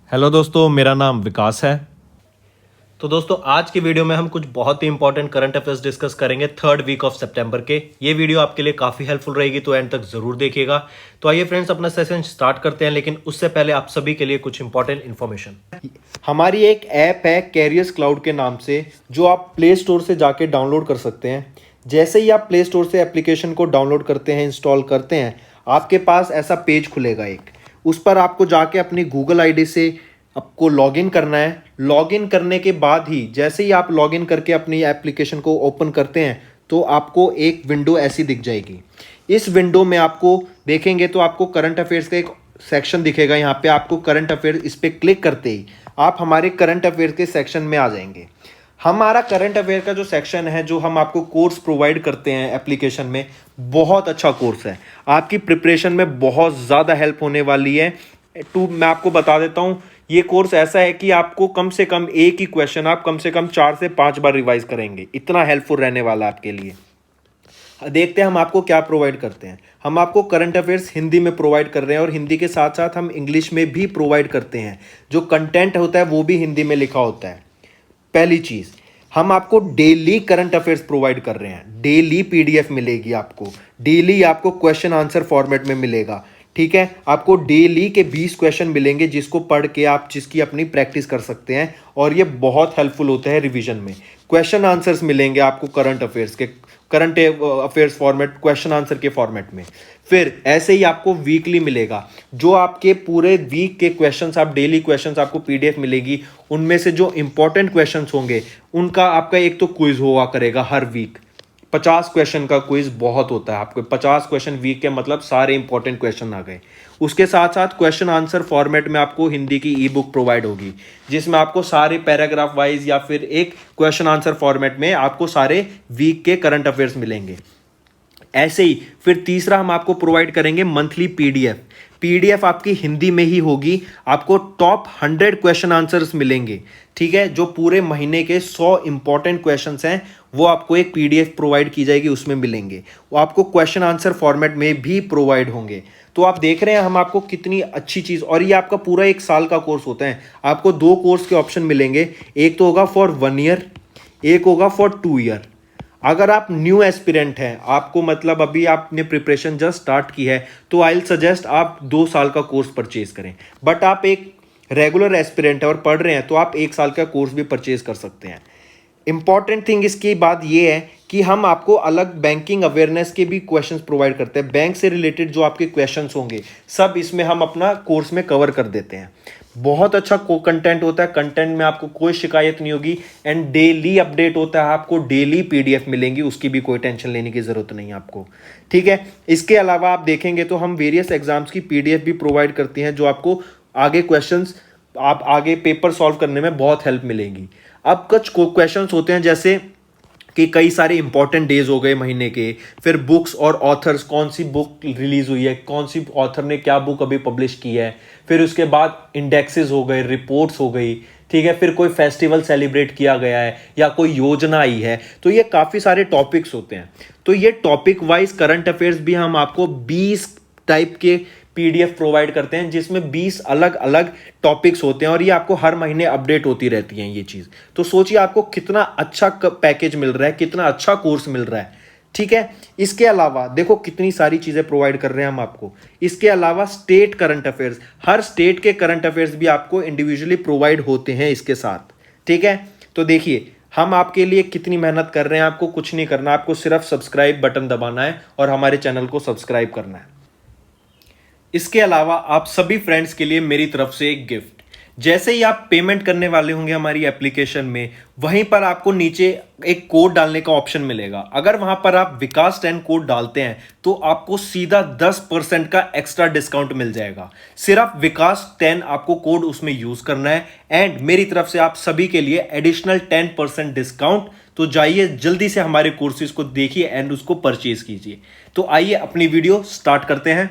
Hello दोस्तों, मेरा नाम विकास है। तो दोस्तों, आज की वीडियो में हम कुछ बहुत ही इंपॉर्टेंट करंट अफेयर्स डिस्कस करेंगे थर्ड वीक ऑफ सितंबर के। ये वीडियो आपके लिए काफ़ी हेल्पफुल रहेगी, तो एंड तक ज़रूर देखिएगा। तो आइए फ्रेंड्स, अपना सेशन स्टार्ट करते हैं, लेकिन उससे पहले आप सभी के लिए कुछ इंपॉर्टेंट इन्फॉर्मेशन। हमारी एक ऐप है कैरियर्स क्लाउड के नाम से, जो आप प्ले स्टोर से जाके डाउनलोड कर सकते हैं। जैसे ही आप प्ले स्टोर से एप्लीकेशन को डाउनलोड करते हैं, इंस्टॉल करते हैं, आपके पास ऐसा पेज खुलेगा एक। उस पर आपको जाके अपनी गूगल आईडी से आपको लॉगिन करना है। लॉगिन करने के बाद ही जैसे ही आप लॉगिन करके अपनी एप्लीकेशन को ओपन करते हैं, तो आपको एक विंडो ऐसी दिख जाएगी। इस विंडो में आपको देखेंगे तो आपको करंट अफेयर्स का एक सेक्शन दिखेगा। यहाँ पे आपको करंट अफेयर, इस पर क्लिक करते ही आप हमारे करंट अफेयर के सेक्शन में आ जाएंगे। हमारा करंट अफेयर का जो सेक्शन है, जो हम आपको कोर्स प्रोवाइड करते हैं एप्लीकेशन में, बहुत अच्छा कोर्स है। आपकी प्रिपरेशन में बहुत ज़्यादा हेल्प होने वाली है। मैं आपको बता देता हूँ, ये कोर्स ऐसा है कि आपको कम से कम एक ही क्वेश्चन आप कम से कम 4 से 5 बार रिवाइज करेंगे। इतना हेल्पफुल रहने वाला है आपके लिए। देखते हैं हम आपको क्या प्रोवाइड करते हैं। हम आपको करंट अफेयर्स हिंदी में प्रोवाइड कर रहे हैं, और हिंदी के साथ साथ हम इंग्लिश में भी प्रोवाइड करते हैं। जो कंटेंट होता है वो भी हिंदी में लिखा होता है। पहली चीज़, हम आपको डेली करंट अफेयर्स प्रोवाइड कर रहे हैं। डेली पीडीएफ मिलेगी आपको, डेली आपको क्वेश्चन आंसर फॉर्मेट में मिलेगा। ठीक है, आपको डेली के 20 क्वेश्चन मिलेंगे, जिसको पढ़ के आप जिसकी अपनी प्रैक्टिस कर सकते हैं, और ये बहुत हेल्पफुल होता है रिवीजन में। क्वेश्चन आंसर्स मिलेंगे आपको करंट अफेयर्स के, current affairs format, question answer के फॉर्मेट में। फिर ऐसे ही आपको वीकली मिलेगा, जो आपके पूरे वीक के क्वेश्चंस, आप डेली क्वेश्चंस आपको पीडीएफ मिलेगी। उनमें से जो इंपॉर्टेंट क्वेश्चंस होंगे, उनका आपका एक तो क्विज हुआ करेगा हर वीक। 50 क्वेश्चन का क्विज बहुत होता है। आपको 50 क्वेश्चन वीक के मतलब सारे इंपॉर्टेंट क्वेश्चन आ गए। उसके साथ साथ क्वेश्चन आंसर फॉर्मेट में आपको हिंदी की ई बुक प्रोवाइड होगी, जिसमें आपको सारे पैराग्राफ वाइज या फिर एक क्वेश्चन आंसर फॉर्मेट में आपको सारे वीक के करंट अफेयर्स मिलेंगे। ऐसे ही फिर तीसरा हम आपको प्रोवाइड करेंगे मंथली पीडीएफ। पीडीएफ आपकी हिंदी में ही होगी। आपको टॉप 100 क्वेश्चन आंसर्स मिलेंगे। ठीक है, जो पूरे महीने के 100 इंपॉर्टेंट क्वेश्चंस हैं, वो आपको एक पीडीएफ प्रोवाइड की जाएगी, उसमें मिलेंगे। वो आपको क्वेश्चन आंसर फॉर्मेट में भी प्रोवाइड होंगे। तो आप देख रहे हैं हम आपको कितनी अच्छी चीज़, और ये आपका पूरा 1 साल का कोर्स होता है। आपको 2 कोर्स के ऑप्शन मिलेंगे, एक तो होगा फॉर 1 ईयर, एक होगा फॉर 2 ईयर। अगर आप न्यू एस्पिरेंट हैं, आपको मतलब अभी आपने प्रिपरेशन जस्ट स्टार्ट की है, तो आई विल सजेस्ट आप 2 साल का कोर्स परचेज करें। बट आप एक रेगुलर एस्पिरेंट है और पढ़ रहे हैं, तो आप 1 साल का कोर्स भी परचेज कर सकते हैं। इंपॉर्टेंट थिंग इसकी बात यह है कि हम आपको अलग बैंकिंग अवेयरनेस के भी क्वेश्चंस प्रोवाइड करते हैं। बैंक से रिलेटेड जो आपके क्वेश्चंस होंगे, सब इसमें हम अपना कोर्स में कवर कर देते हैं। बहुत अच्छा कंटेंट होता है। कंटेंट में आपको कोई शिकायत नहीं होगी, एंड डेली अपडेट होता है। आपको डेली पीडीएफ मिलेंगी, उसकी भी कोई टेंशन लेने की जरूरत नहीं है आपको। ठीक है, इसके अलावा आप देखेंगे तो हम वेरियस एग्जाम्स की पीडीएफ भी प्रोवाइड करती हैं, जो आपको आगे क्वेश्चंस, आप आगे पेपर सॉल्व करने में बहुत हेल्प मिलेगी। अब कुछ क्वेश्चंस होते हैं, जैसे कि कई सारे इंपॉर्टेंट डेज हो गए महीने के, फिर बुक्स और ऑथर्स, कौन सी बुक रिलीज हुई है, कौन सी ऑथर ने क्या बुक अभी पब्लिश की है, फिर उसके बाद इंडेक्सेस हो गए, रिपोर्ट्स हो गई। ठीक है, फिर कोई फेस्टिवल सेलिब्रेट किया गया है या कोई योजना आई है। तो ये काफ़ी सारे टॉपिक्स होते हैं। तो ये टॉपिक वाइज करंट अफेयर्स भी हम आपको 20 टाइप के पीडीएफ प्रोवाइड करते हैं, जिसमें 20 अलग अलग टॉपिक्स होते हैं, और ये आपको हर महीने अपडेट होती रहती हैं ये चीज़। तो सोचिए आपको कितना अच्छा पैकेज मिल रहा है, कितना अच्छा कोर्स मिल रहा है। ठीक है, इसके अलावा देखो कितनी सारी चीज़ें प्रोवाइड कर रहे हैं हम आपको। इसके अलावा स्टेट करंट अफेयर्स, हर स्टेट के करंट अफेयर्स भी आपको इंडिविजुअली प्रोवाइड होते हैं इसके साथ। ठीक है, तो देखिए हम आपके लिए कितनी मेहनत कर रहे हैं। आपको कुछ नहीं करना, आपको सिर्फ सब्सक्राइब बटन दबाना है और हमारे चैनल को सब्सक्राइब करना है। इसके अलावा आप सभी फ्रेंड्स के लिए मेरी तरफ से एक गिफ्ट। जैसे ही आप पेमेंट करने वाले होंगे हमारी एप्लीकेशन में, वहीं पर आपको नीचे एक कोड डालने का ऑप्शन मिलेगा। अगर वहां पर आप विकास 10 कोड डालते हैं, तो आपको सीधा 10% का एक्स्ट्रा डिस्काउंट मिल जाएगा। सिर्फ विकास 10 आपको कोड उसमें यूज करना है, एंड मेरी तरफ से आप सभी के लिए एडिशनल 10% डिस्काउंट। तो जाइए जल्दी से हमारे कोर्सेज को देखिए एंड उसको परचेज कीजिए। तो आइए अपनी वीडियो स्टार्ट करते हैं।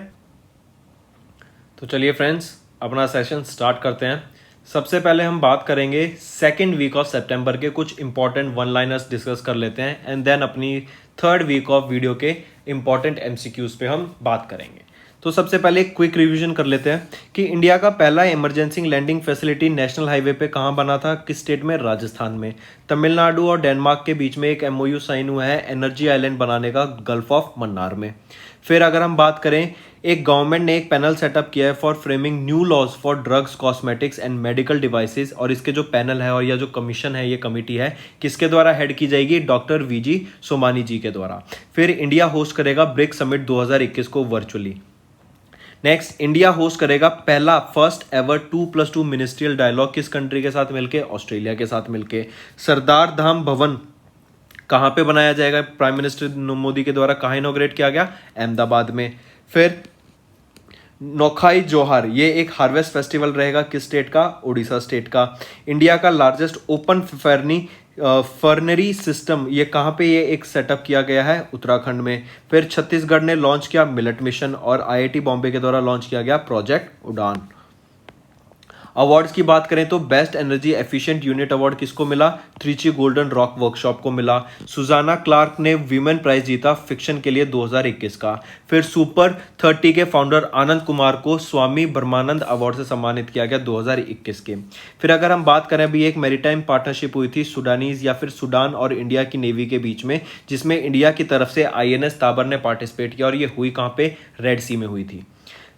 तो चलिए फ्रेंड्स, अपना सेशन स्टार्ट करते हैं। सबसे पहले हम बात करेंगे सेकेंड वीक ऑफ सितंबर के कुछ इंपॉर्टेंट वन लाइनर्स डिस्कस कर लेते हैं, एंड देन अपनी थर्ड वीक ऑफ वीडियो के इंपॉर्टेंट एमसीक्यूज पे हम बात करेंगे। तो सबसे पहले एक क्विक रिवीजन कर लेते हैं कि इंडिया का पहला emergency landing facility national highway पे कहाँ बना था, किस स्टेट में, राजस्थान में। तमिलनाडु और डेनमार्क के बीच में एक एमओयू साइन हुआ है एनर्जी आइलैंड बनाने का गल्फ ऑफ मन्नार में। फिर अगर हम बात करें, एक गवर्नमेंट ने एक पैनल सेटअप किया है for framing new laws for drugs, cosmetics and medical devices, और इसके जो पैनल है और या जो कमीशन है, ये कमेटी है, किसके द्वारा हेड की जाएगी, डॉक्टर वीजी सोमानी जी के द्वारा। फिर इंडिया होस्ट करेगा ब्रिक्स समिट 2021 को वर्चुअली। नेक्स्ट, इंडिया होस्ट करेगा पहला फर्स्ट एवर 2+2 मिनिस्ट्रियल डायलॉग, किस कंट्री के साथ मिलके, ऑस्ट्रेलिया के साथ मिलके। सरदार धाम भवन कहाँ पे बनाया जाएगा, प्राइम मिनिस्टर मोदी के द्वारा कहाँ इनॉग्रेट किया गया, अहमदाबाद में। फिर नौखाई जोहार, ये एक हार्वेस्ट फेस्टिवल रहेगा, किस स्टेट का, उड़ीसा स्टेट का। इंडिया का लार्जेस्ट ओपन फर्नरी सिस्टम, ये कहाँ पे ये एक सेटअप किया गया है, उत्तराखंड में। फिर छत्तीसगढ़ ने लॉन्च किया मिलेट मिशन, और आईआईटी बॉम्बे के द्वारा लॉन्च किया गया प्रोजेक्ट उड़ान। अवार्ड्स की बात करें तो best energy efficient unit award किसको मिला, त्रिची गोल्डन रॉक वर्कशॉप को मिला। सुजाना क्लार्क ने वीमेन प्राइज जीता फिक्शन के लिए 2021 का। फिर सुपर 30 के फाउंडर आनंद कुमार को स्वामी ब्रह्मानंद अवार्ड से सम्मानित किया गया 2021 के। फिर अगर हम बात करें, अभी एक मैरीटाइम पार्टनरशिप हुई थी सुडानीज या फिर सूडान और इंडिया की नेवी के बीच में, जिसमें इंडिया की तरफ से आईएनएस ताबर ने पार्टिसिपेट किया, और ये हुई कहाँ पे, रेड सी में हुई थी।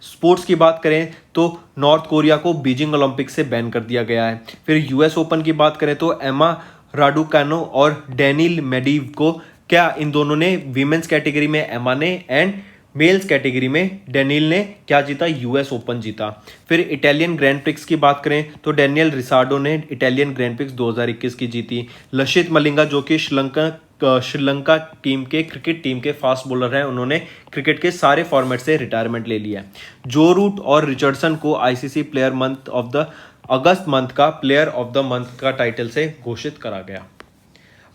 स्पोर्ट्स की बात करें तो नॉर्थ कोरिया को बीजिंग ओलंपिक से बैन कर दिया गया है। फिर यूएस ओपन की बात करें तो एमा राडुकानो और डेनिल मेडीव को, क्या इन दोनों ने वीमेंस कैटेगरी में एमा ने एंड मेल्स कैटेगरी में डेनिल ने क्या जीता, यूएस ओपन जीता। फिर इटालियन ग्रैंड प्रिक्स की बात करें तो डेनियल रिसार्डो ने इटालियन ग्रैंड प्रिक्स 2021 की जीती। लसित मलिंगा जो कि श्रीलंका टीम के क्रिकेट टीम के फास्ट बॉलर हैं, उन्होंने क्रिकेट के सारे फॉर्मेट से रिटायरमेंट ले लिया। जो रूट और रिचर्डसन को ICC player month of the August month का प्लेयर ऑफ द मंथ का टाइटल से घोषित करा गया।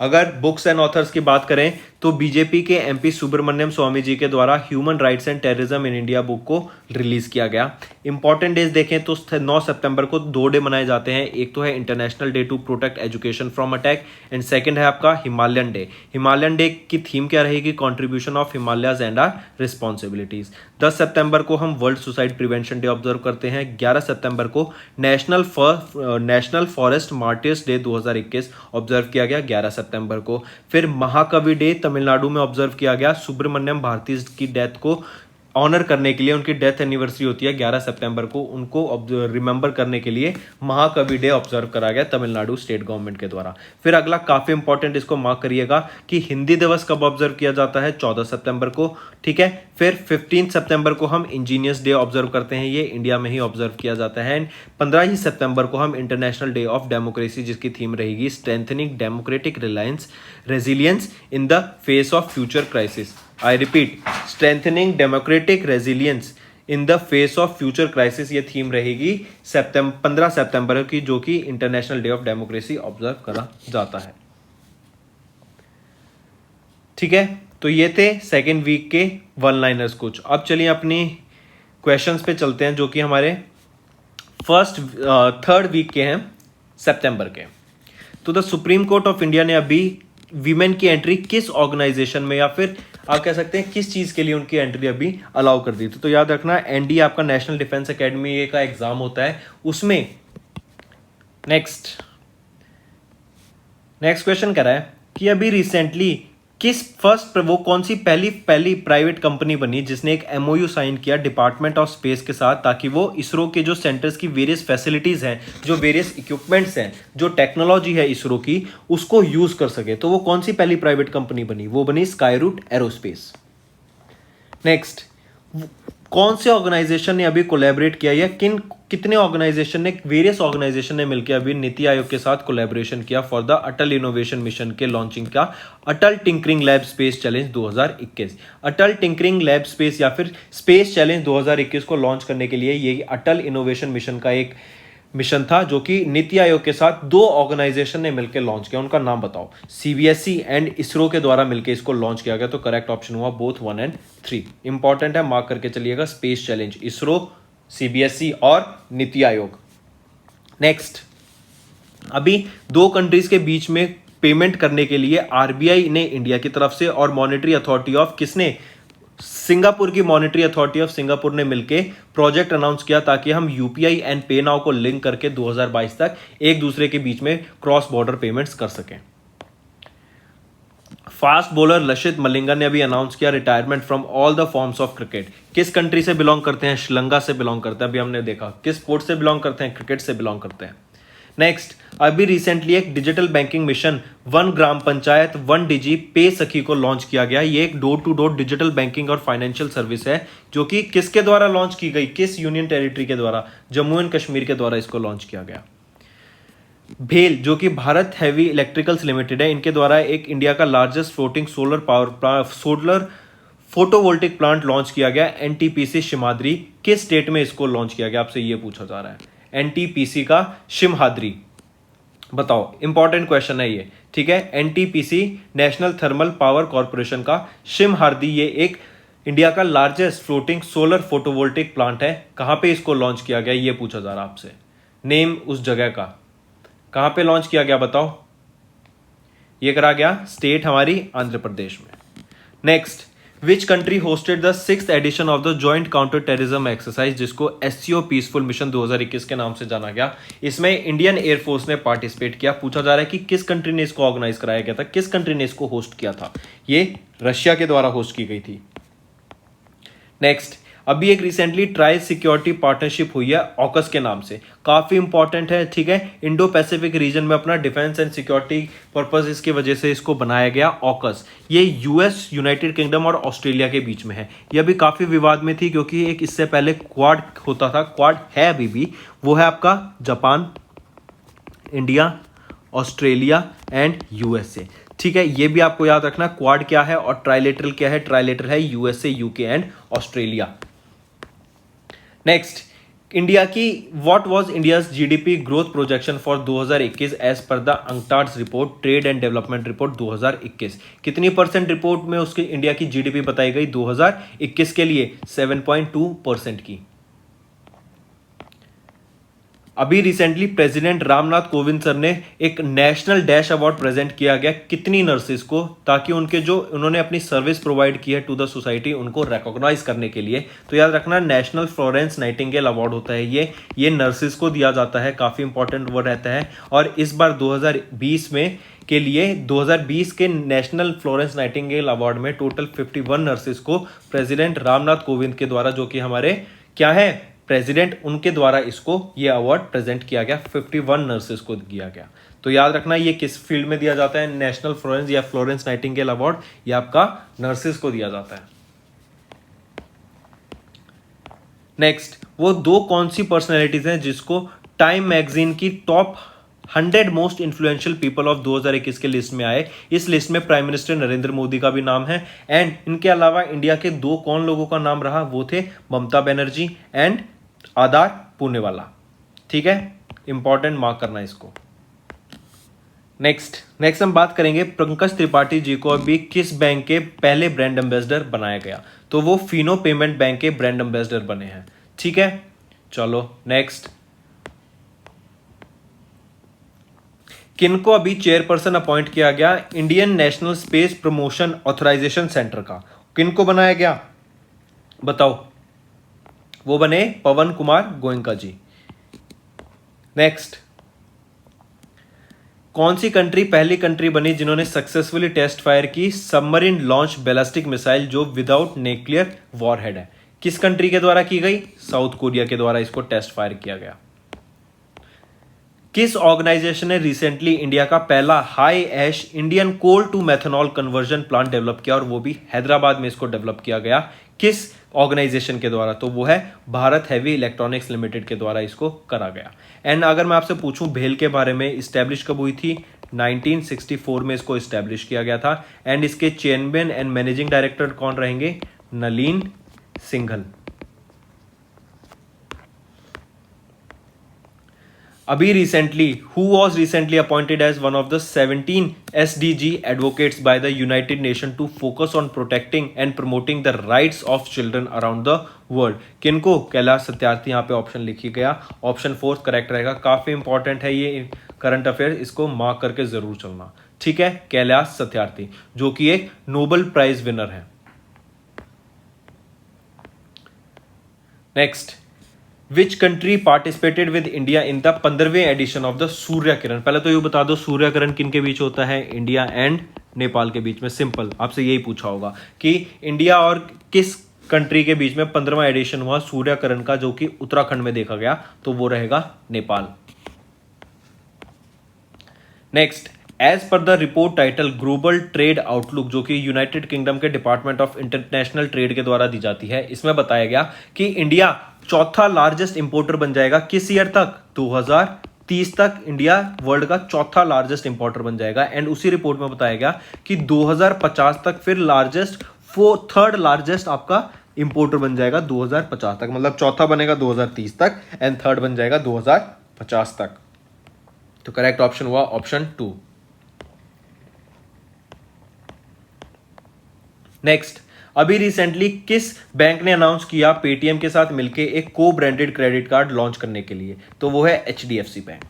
अगर बुक्स एंड ऑथर्स की बात करें तो बीजेपी के एमपी सुब्रमण्यम स्वामी जी के द्वारा human rights and terrorism in India book को रिलीज किया गया। इंपॉर्टेंट डेज देखें तो 9 सितंबर को 2 डे मनाए जाते हैं। एक तो है international day to protect education from attack, and second है आपका हिमालयन डे। हिमालयन डे की थीम क्या रहेगी, contribution of Himalayas and our responsibilities. 10 सितंबर को हम world suicide prevention day observe करते हैं। 11 सितंबर को national forest martyrs day 2021 observe किया गया 11 सितंबर को। फिर महाकवि डे तमिलनाडु में ऑब्जर्व किया गया। सुब्रमण्यम भारती की डेथ को ऑनर करने के लिए, उनकी डेथ एनिवर्सरी होती है 11 सितंबर को, उनको रिमेंबर करने के लिए महाकवि डे ऑब्जर्व करा गया तमिलनाडु स्टेट गवर्नमेंट के द्वारा। फिर अगला काफी इंपॉर्टेंट, इसको मार्क करिएगा कि हिंदी दिवस कब ऑब्जर्व किया जाता है, 14 सितंबर को, ठीक है। फिर 15 सितंबर को हम इंजीनियर्स डे ऑब्जर्व करते हैं, ये इंडिया में ही ऑब्जर्व किया जाता है। एंड 15 ही सितंबर को हम इंटरनेशनल डे ऑफ डेमोक्रेसी, जिसकी थीम रहेगी strengthening democratic resilience in the face of future crisis. I repeat, strengthening democratic resilience in the face of future crisis, ये थीम रहेगी 15 सितंबर की, जो कि international day of democracy observe करा जाता है। ठीक है, तो ये थे सेकेंड वीक के वन लाइनर्स कुछ। अब चलिए अपनी क्वेश्चंस पे चलते हैं, जो कि हमारे थर्ड वीक के हैं सितंबर के। तो the supreme court of India ने अभी वीमेन की एंट्री किस ऑर्गेनाइजेशन में, या फिर आप कह सकते हैं किस चीज के लिए उनकी एंट्री अभी अलाउ कर दी थी। तो याद रखना, एनडीए आपका नेशनल डिफेंस एकेडमी का एग्जाम होता है, उसमें नेक्स्ट क्वेश्चन कह रहा है कि अभी रिसेंटली वो कौन सी पहली प्राइवेट कंपनी बनी जिसने एक एमओयू साइन किया डिपार्टमेंट ऑफ स्पेस के साथ, ताकि वो इसरो के जो सेंटर्स की वेरियस फैसिलिटीज हैं, जो वेरियस इक्विपमेंट्स हैं, जो टेक्नोलॉजी है इसरो की, उसको यूज कर सके। तो वो कौन सी पहली प्राइवेट कंपनी बनी, वो बनी स्काईरूट एरोस्पेस। नेक्स्ट, कौन से ऑर्गेनाइजेशन ने अभी कोलैबोरेट किया, या कितने ऑर्गेनाइजेशन ने, वेरियस ऑर्गेनाइजेशन ने मिलकर अभी नीति आयोग के साथ कोलैबोरेशन किया for the Atal innovation mission के लॉन्चिंग का अटल टिंकरिंग लैब स्पेस चैलेंज 2021। अटल टिंकरिंग लैब स्पेस या फिर स्पेस चैलेंज 2021 को लॉन्च करने के लिए ये अटल इनोवेशन मिशन का एक मिशन था, जो कि नीति आयोग के साथ 2 ऑर्गेनाइजेशन ने मिलकर लॉन्च किया। उनका नाम बताओ। सीबीएसई एंड इसरो के द्वारा मिलकर इसको लॉन्च किया गया। तो करेक्ट ऑप्शन हुआ बोथ 1 और 3। इंपॉर्टेंट है, मार्क करके चलिएगा, स्पेस चैलेंज, इसरो, सीबीएसई और नीति आयोग। नेक्स्ट, अभी 2 कंट्रीज के बीच में पेमेंट करने के लिए आरबीआई ने इंडिया की तरफ से और मॉनेटरी अथॉरिटी ऑफ किसने सिंगापुर की मॉनेटरी अथॉरिटी ऑफ सिंगापुर ने मिलकर प्रोजेक्ट अनाउंस किया ताकि हम यूपीआई एंड पे नाउ को लिंक करके 2022 तक एक दूसरे के बीच में क्रॉस बॉर्डर पेमेंट्स कर सकें। फास्ट बॉलर लसित मलिंगा ने अभी अनाउंस किया retirement from all the forms of cricket. किस कंट्री से बिलोंग करते हैं? श्रीलंका से बिलोंग करते हैं। अभी हमने देखा किस स्पोर्ट से बिलोंग करते हैं? क्रिकेट से बिलोंग करते हैं। नेक्स्ट, अभी रिसेंटली एक डिजिटल बैंकिंग मिशन 1 ग्राम पंचायत 1 डिजी पे सखी को लॉन्च किया गया। ये एक door to door digital banking और फाइनेंशियल सर्विस है जो कि किसके द्वारा लॉन्च की गई? किस यूनियन टेरिटरी के द्वारा? जम्मू एंड कश्मीर के द्वारा इसको लॉन्च किया गया। भेल जो कि भारत हैवी इलेक्ट्रिकल्स लिमिटेड है, इनके द्वारा एक इंडिया का largest floating solar photovoltaic plant launch किया गया एनटीपीसी शिमाद्री। किस स्टेट में इसको लॉन्च किया गया? आपसे ये पूछा जा रहा है। एनटीपीसी का शिमहाद्री, बताओ, इंपॉर्टेंट क्वेश्चन है ये, ठीक है। NTPC national thermal power corporation का शिमहाद्री, ये एक इंडिया का largest floating solar photovoltaic plant है। कहां पे इसको लॉन्च किया गया ये पूछा जा रहा है आपसे। नेम उस जगह का, कहां पे लॉन्च किया गया बताओ। ये करा गया स्टेट हमारी आंध्र प्रदेश में। Next, which country hosted the 6th edition of the joint counter terrorism exercise, जिसको एससीओ पीसफुल मिशन 2021 के नाम से जाना गया। इसमें इंडियन एयरफोर्स ने पार्टिसिपेट किया। पूछा जा रहा है कि किस कंट्री ने इसको ऑर्गेनाइज कराया गया था, किस कंट्री ने इसको होस्ट किया था? ये रशिया के द्वारा होस्ट की गई थी। नेक्स्ट, अभी एक रिसेंटली ट्राई सिक्योरिटी पार्टनरशिप हुई है ऑकस के नाम से, काफी इंपॉर्टेंट है, ठीक है। इंडो पैसिफिक रीजन में अपना डिफेंस एंड सिक्योरिटी पर्पस इसकी वजह से इसको बनाया गया ऑकस। ये यूएस, यूनाइटेड किंगडम और ऑस्ट्रेलिया के बीच में है। यह भी काफी विवाद में थी क्योंकि एक इससे पहले क्वाड होता था, क्वाड है अभी भी, वो है आपका Japan, India, Australia and USA, ठीक है। ये भी आपको याद रखना, क्वाड क्या है और ट्राइलेटरल क्या है। ट्राइलेटरल है USA, UK and Australia. Next, India की what was India's GDP growth projection for 2021 as per the UNCTAD's report trade and development report 2021। कितनी परसेंट रिपोर्ट में उसकी इंडिया की जीडीपी बताई गई 2021 के लिए? 7.2% की। अभी recently president Ramnath Kovind sir ने एक नेशनल डैश अवार्ड प्रेजेंट किया गया कितनी नर्सेस को, ताकि उनके जो उन्होंने अपनी सर्विस प्रोवाइड की है टू द सोसाइटी उनको रिकॉग्नाइज करने के लिए। तो याद रखना, नेशनल फ्लोरेंस नाइटिंगेल अवार्ड होता है ये नर्सेस को दिया जाता है, काफी इंपॉर्टेंट वो रहता है। और इस बार 2020 में के लिए 2020 के नेशनल फ्लोरेंस नाइटिंगेल अवार्ड में टोटल 51 नर्सेस को प्रेसिडेंट रामनाथ कोविंद के द्वारा, जो कि हमारे क्या है प्रेसिडेंट, उनके द्वारा इसको ये अवार्ड प्रेजेंट किया गया। 51 नर्सेस को दिया गया। तो याद रखना ये किस फील्ड में दिया जाता है? नेशनल फ्लोरेंस या फ्लोरेंस नाइटिंगेल अवार्ड ये आपका नर्सेस को दिया जाता है। नेक्स्ट, वो दो कौन सी पर्सनैलिटीज हैं जिसको टाइम मैगजीन की top 100 most influential people of 2021 के लिस्ट में आए? इस लिस्ट में प्राइम मिनिस्टर नरेंद्र मोदी का भी नाम है एंड इनके अलावा इंडिया के दो कौन लोगों का नाम रहा, वो थे ममता बनर्जी एंड आधार पुणेवाला, ठीक है। इंपॉर्टेंट मार्क करना इसको। नेक्स्ट हम बात करेंगे पंकज त्रिपाठी जी को अभी किस बैंक के पहले ब्रांड एम्बेसडर बनाया गया? तो वो फिनो पेमेंट बैंक के ब्रांड एम्बेसडर बने हैं, ठीक है। चलो नेक्स्ट, किनको अभी चेयरपर्सन अपॉइंट किया गया Indian national space promotion authorization centre का? किनको बनाया गया बताओ? वो बने पवन कुमार गोयनका जी। नेक्स्ट, कौन सी कंट्री पहली कंट्री बनी जिन्होंने सक्सेसफुली टेस्ट फायर की सबमरीन लॉन्च बैलिस्टिक मिसाइल जो विदाउट न्यूक्लियर वॉरहेड है? किस कंट्री के द्वारा की गई? साउथ कोरिया के द्वारा इसको टेस्ट फायर किया गया। किस ऑर्गेनाइजेशन ने रिसेंटली इंडिया का पहला high ash Indian coal to methanol conversion plant develop किया, और वो भी हैदराबाद में इसको डेवलप किया गया? किस ऑर्गेनाइजेशन के द्वारा? तो वो है भारत हैवी इलेक्ट्रॉनिक्स लिमिटेड के द्वारा इसको करा गया। एंड अगर मैं आपसे पूछूं भेल के बारे में, इस्टेब्लिश कब हुई थी? 1964 में इसको इस्टेब्लिश किया गया था। एंड इसके चेयरमैन एंड मैनेजिंग डायरेक्टर कौन रहेंगे? नलीन सिंघल। अभी recently who was recently appointed as one of the 17 SDG advocates by the United Nation to focus on protecting and promoting the rights of children around the world? किनको? कैलाश सत्यार्थी। यहाँ पे option लिखी गया, option 4 correct रहेगा। काफी important है ये current affair, इसको मार्क करके जरूर चलना, ठीक है। कैलाश सत्यार्थी जो कि एक नोबेल प्राइज विनर है। Next, which country participated with India in the 15वें edition of the Surya Kiran? पहले तो ये बता दो सूर्य किरण किन के बीच होता है? इंडिया एंड नेपाल के बीच में। सिंपल, आपसे यही पूछा होगा कि इंडिया और किस कंट्री के बीच में 15वां एडिशन हुआ सूर्य किरण का, जो कि उत्तराखंड में देखा गया, तो वो रहेगा Nepal. Next, as per the report title global trade outlook, जो कि यूनाइटेड किंगडम के डिपार्टमेंट ऑफ इंटरनेशनल ट्रेड के द्वारा दी जाती है, इसमें बताया गया कि इंडिया चौथा लार्जेस्ट इंपोर्टर बन जाएगा किस ईयर तक? 2030 तक इंडिया वर्ल्ड का चौथा लार्जेस्ट इंपोर्टर बन जाएगा। एंड उसी रिपोर्ट में बताया गया कि 2050 तक फिर थर्ड लार्जेस्ट आपका इंपोर्टर बन जाएगा 2050 तक। मतलब चौथा बनेगा 2030 तक एंड थर्ड बन जाएगा 2050 तक। तो करेक्ट ऑप्शन हुआ ऑप्शन 2। नेक्स्ट, अभी रिसेंटली किस बैंक ने अनाउंस किया पेटीएम के साथ मिलकर एक को ब्रांडेड क्रेडिट कार्ड लॉन्च करने के लिए? तो वो है एचडीएफसी बैंक।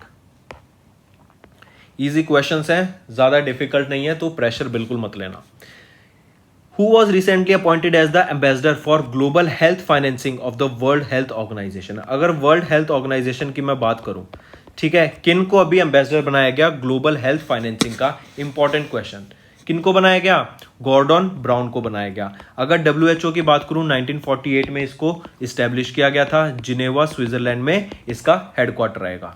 इजी क्वेश्चंस हैं, ज्यादा डिफिकल्ट नहीं है, तो प्रेशर बिल्कुल मत लेना। Who was recently appointed as the ambassador for global health financing of the World Health Organization? अगर वर्ल्ड हेल्थ ऑर्गेनाइजेशन की मैं बात करूं, ठीक है, किन को अभी एम्बेसडर बनाया गया ग्लोबल हेल्थ फाइनेंसिंग का? Important question. किन को बनाया गया? गॉर्डन ब्राउन को बनाया गया। अगर WHO की बात करूं, 1948 में इसको इस्टेब्लिश किया गया था। जिनेवा स्विट्जरलैंड में इसका हेडक्वार्टर रहेगा।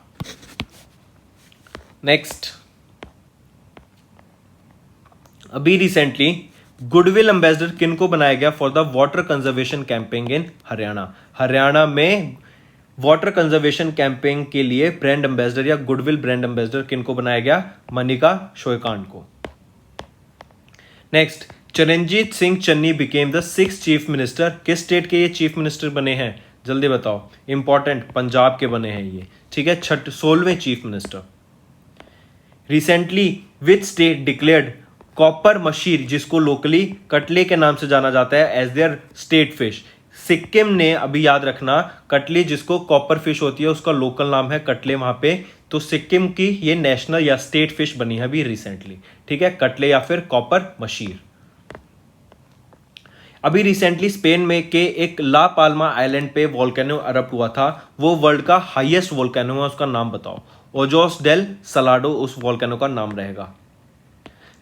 नेक्स्ट, अभी रिसेंटली गुडविल एम्बेसडर किन को बनाया गया for the water conservation campaign in Haryana? Haryana में वाटर कंजर्वेशन कैंपेन के लिए ब्रांड एम्बेसडर या गुडविल ब्रांड एम्बेसडर किन को बनाया गया? मनिका शोयकांड को। Next, Charanjit Singh Channi became the 6th chief minister. किस स्टेट के ये चीफ मिनिस्टर बने हैं? जल्दी बताओ। इंपॉर्टेंट, पंजाब के बने हैं ये, ठीक है, 16वें chief minister. Recently which state declared copper mahseer, जिसको लोकली कटले के नाम से जाना जाता है, as their state fish? Sikkim ने, अभी याद रखना, कटली जिसको कॉपर फिश होती है उसका लोकल नाम है कटले वहां पे, तो सिक्किम की ये नेशनल या स्टेट फिश बनी है अभी रिसेंटली, ठीक है, कटले या फिर कॉपर मशीर। अभी रिसेंटली स्पेन में के एक ला पाल्मा आइलैंड पे वोल्केनो अरप्ट हुआ था, वो वर्ल्ड का हाईएस्ट वोल्केनो है, उसका नाम बताओ। ओजोस डेल सलाडो उस वोल्केनो का नाम रहेगा।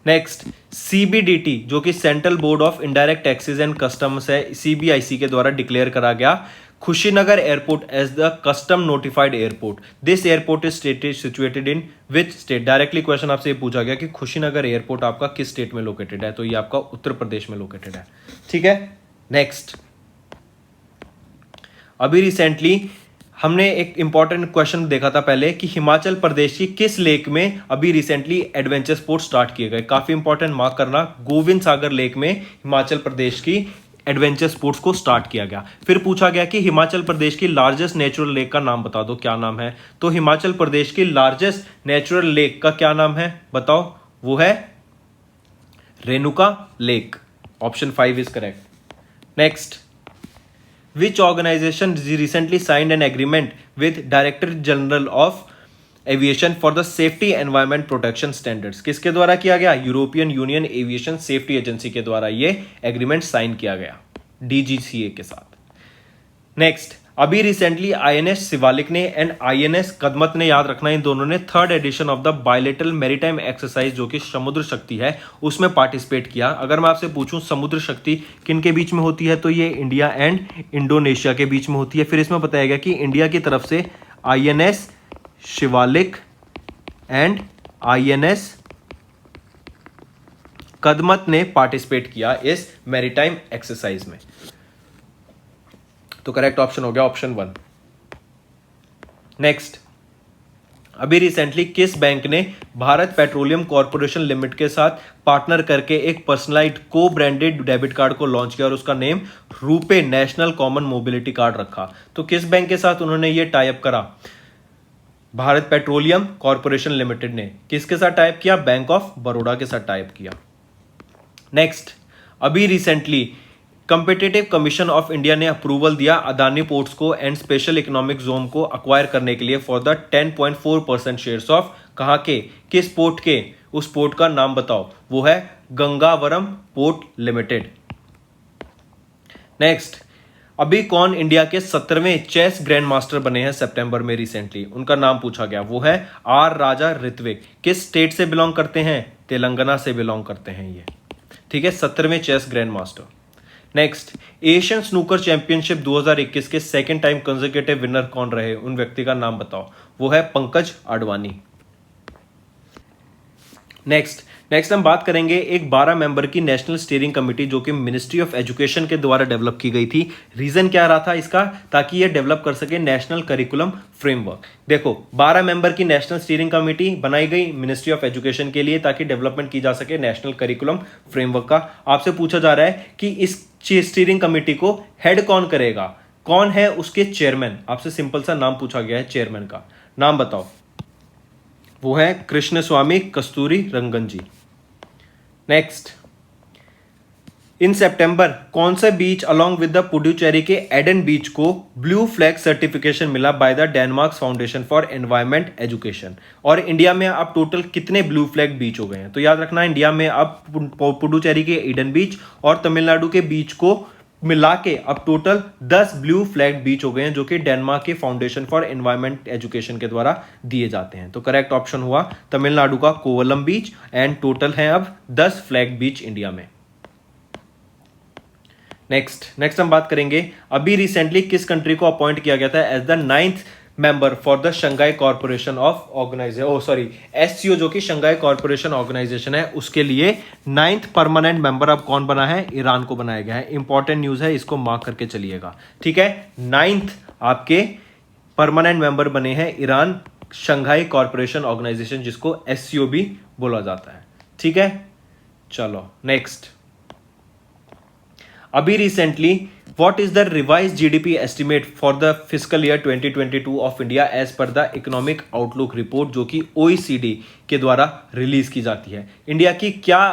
नेक्स्ट, सीबीडीटी, जो कि central board of indirect taxes and customs है, सीबीआईसी के द्वारा डिक्लेयर करा गया Kushinagar airport as the custom notified airport. This airport is situated in which state? Directly question आपसे ये पूछा गया कि खुशीनगर एयरपोर्ट आपका किस स्टेट में लोकेटेड है, तो ये आपका उत्तर प्रदेश में लोकेटेड है, ठीक है। नेक्स्ट, अभी रिसेंटली हमने एक इंपॉर्टेंट क्वेश्चन देखा था पहले कि हिमाचल प्रदेश की किस लेक में अभी रिसेंटली एडवेंचर स्पोर्ट्स स्टार्ट किए गए? काफी इंपॉर्टेंट, मार्क करना। गोविंद सागर लेक में हिमाचल प्रदेश की एडवेंचर स्पोर्ट्स को स्टार्ट किया गया। फिर पूछा गया कि हिमाचल प्रदेश की लार्जेस्ट नेचुरल लेक का नाम बता दो, क्या नाम है? तो हिमाचल प्रदेश की लार्जेस्ट नेचुरल लेक का क्या नाम है बताओ? वो है Renuka lake. Option 5 is correct. Next, which organization recently signed an agreement with Director General of Aviation for the Safety Environment Protection Standards? किसके द्वारा किया गया? European union aviation safety agency के द्वारा ये एग्रीमेंट साइन किया गया DGCA के साथ। नेक्स्ट, अभी रिसेंटली INS शिवालिक ने एंड INS कदमत ने, याद रखना इन दोनों ने, 3rd edition of the bilateral maritime exercise जो कि समुद्र शक्ति है उसमें पार्टिसिपेट किया। अगर मैं आपसे पूछूं समुद्र शक्ति किन के बीच में होती है, तो ये इंडिया एंड इंडोनेशिया के बीच में होती है। फिर इसमें बताया गया कि इंडिया की तरफ से INS Shivalik and INS Kadmat ने पार्टिसिपेट किया इस मैरीटाइम एक्सरसाइज में। तो करेक्ट ऑप्शन हो गया ऑप्शन 1। नेक्स्ट, अभी रिसेंटली किस बैंक ने भारत पेट्रोलियम कॉर्पोरेशन लिमिटेड के साथ पार्टनर करके एक पर्सनलाइज्ड को ब्रांडेड डेबिट कार्ड को लॉन्च किया और उसका नेम रूपे नेशनल कॉमन मोबिलिटी कार्ड रखा? तो किस बैंक के साथ उन्होंने ये टाई अप करा? भारत पेट्रोलियम कॉर्पोरेशन लिमिटेड ने किसके साथ टाई अप किया? बैंक ऑफ बड़ौदा के साथ टाई अप किया। नेक्स्ट, अभी recently competitive commission of India ने अप्रूवल दिया अदानी पोर्ट्स को एंड स्पेशल इकोनॉमिक जोन को अक्वायर करने के लिए फॉर द 10.4% शेयर्स ऑफ, कहां के, किस पोर्ट के? उस पोर्ट का नाम बताओ। वो है गंगावरम पोर्ट लिमिटेड। नेक्स्ट, अभी कौन इंडिया के 17वें चेस ग्रैंड मास्टर बने हैं सितंबर में रिसेंटली, उनका नाम पूछा गया, वो है आर राजा ऋत्विक। किस स्टेट से बिलोंग करते हैं? तेलंगाना से बिलोंग करते हैं ये, ठीक है, 17वें chess grand master. Next, Asian snooker championship 2021 के सेकेंड टाइम कंसेक्यूटिव विनर कौन रहे? उन व्यक्ति का नाम बताओ। वो है पंकज आडवाणी। नेक्स्ट हम बात करेंगे एक 12 मेंबर की नेशनल स्टीयरिंग कमेटी जो कि मिनिस्ट्री ऑफ एजुकेशन के द्वारा डेवलप की गई थी। रीजन क्या रहा था इसका? ताकि ये डेवलप कर सके नेशनल करिकुलम फ्रेमवर्क। देखो, 12 मेंबर की नेशनल स्टीयरिंग कमेटी बनाई गई मिनिस्ट्री ऑफ एजुकेशन के लिए ताकि डेवलपमेंट की जा सके नेशनल करिकुलम फ्रेमवर्क का। आपसे पूछा जा रहा है कि इस स्टीयरिंग कमेटी को हेड कौन करेगा, कौन है उसके चेयरमैन? आपसे सिंपल सा नाम पूछा गया है चेयरमैन का, नाम बताओ। वो है कृष्ण स्वामी कस्तूरी रंगन जी। नेक्स्ट, इन सितंबर कौन सा बीच अलोंग विद द पुडुचेरी के एडन बीच को ब्लू फ्लैग सर्टिफिकेशन मिला by the Denmark foundation for environment education? और इंडिया में अब टोटल कितने ब्लू फ्लैग बीच हो गए हैं? तो याद रखना, इंडिया में अब पुडुचेरी के एडन बीच और तमिलनाडु के बीच को मिला के अब टोटल 10 ब्लू फ्लैग बीच हो गए हैं जो कि डेनमार्क के फाउंडेशन फॉर एनवायरमेंट एजुकेशन के द्वारा दिए जाते हैं। तो करेक्ट ऑप्शन हुआ तमिलनाडु का कोवलम बीच, एंड टोटल है अब 10 फ्लैग बीच इंडिया में। नेक्स्ट हम बात करेंगे अभी रिसेंटली किस कंट्री को अपॉइंट किया गया था as the 9th member for the Shanghai corporation of organization, SCO जो कि शंघाई कॉर्पोरेशन ऑर्गेनाइजेशन है, उसके लिए 9th परमानेंट मेंबर अब कौन बना है? ईरान को बनाया गया है। इंपॉर्टेंट न्यूज है, इसको मार्क करके चलिएगा, ठीक है। 9th आपके परमानेंट मेंबर बने हैं ईरान, शंघाई कॉर्पोरेशन ऑर्गेनाइजेशन जिसको SCO भी बोला जाता है, ठीक है। चलो नेक्स्ट, अभी recently what is the revise GDP estimate for the fiscal year 2022 of India as per the economic outlook report जो कि OECD के द्वारा रिलीज की जाती है? इंडिया की क्या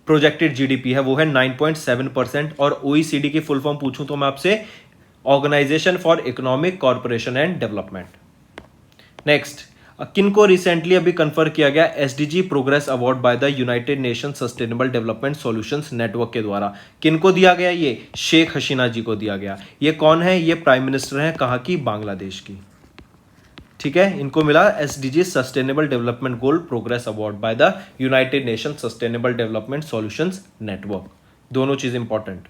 प्रोजेक्टेड जीडीपी है? वो है 9.7%। और OECD की फुल फॉर्म पूछूं तो मैं आपसे, organisation for economic corporation and development. Next, किनको रिसेंटली अभी कन्फर किया गया SDG progress award by the United nation sustainable development solutions network के द्वारा? किनको दिया गया? ये शेख हसीना जी को दिया गया। ये कौन है? ये प्राइम मिनिस्टर हैं, कहाँ की? बांग्लादेश की, ठीक है। इनको मिला SDG sustainable development goal progress award by the United nation sustainable development solutions network. दोनों चीज इंपॉर्टेंट।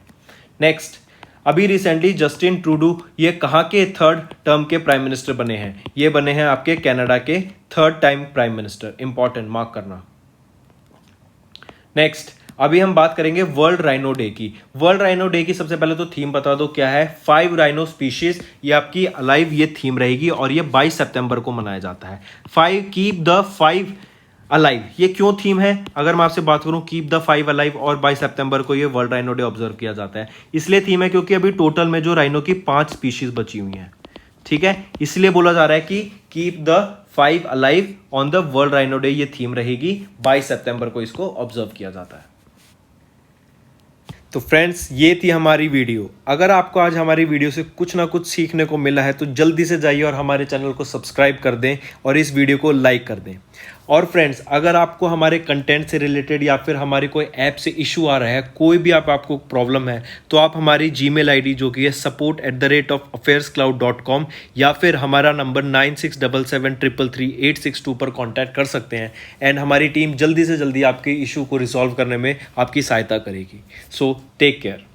नेक्स्ट, अभी रिसेंटली जस्टिन ट्रूडो ये कहाँ के 3rd टर्म के प्राइम मिनिस्टर बने हैं? ये बने हैं आपके कनाडा के 3rd time prime minister. Important, mark करना। नेक्स्ट, अभी हम बात करेंगे वर्ल्ड राइनो डे की। वर्ल्ड राइनो डे की सबसे पहले तो थीम बता दो क्या है? 5 राइनो स्पीशीज, ये आपकी अलाइव ये थीम रहेगी और ये 22 सितंबर को मनाया जाता है। 5 कीप द 5 अलाइव, ये क्यों थीम है? अगर मैं आपसे बात करूं, कीप द 5 अलाइव और 22 सितंबर को ये वर्ल्ड राइनो डे ऑब्जर्व किया जाता है। इसलिए थीम है क्योंकि अभी टोटल में जो राइनो की 5 स्पीशीज बची हुई हैं, ठीक है। इसलिए बोला जा रहा है कि keep the 5 alive on the world rhino day, ये थीम रहेगी। 22 सितंबर को इसको ऑब्जर्व किया जाता है। तो फ्रेंड्स, ये थी हमारी वीडियो। अगर आपको आज हमारी वीडियो से कुछ ना कुछ सीखने को मिला है तो जल्दी से जाइए और हमारे चैनल को सब्सक्राइब कर दें और इस वीडियो को लाइक कर दें। और फ्रेंड्स, अगर आपको हमारे कंटेंट से रिलेटेड या फिर हमारी कोई ऐप से इशू आ रहा है, कोई भी आपको प्रॉब्लम है, तो आप हमारी जीमेल आईडी जो कि है support@affairscloud.com या फिर हमारा नंबर 9677333862 पर कांटेक्ट कर सकते हैं। एंड हमारी टीम जल्दी से जल्दी आपके इशू को रिजॉल्व करने में आपकी सहायता करेगी। So take care.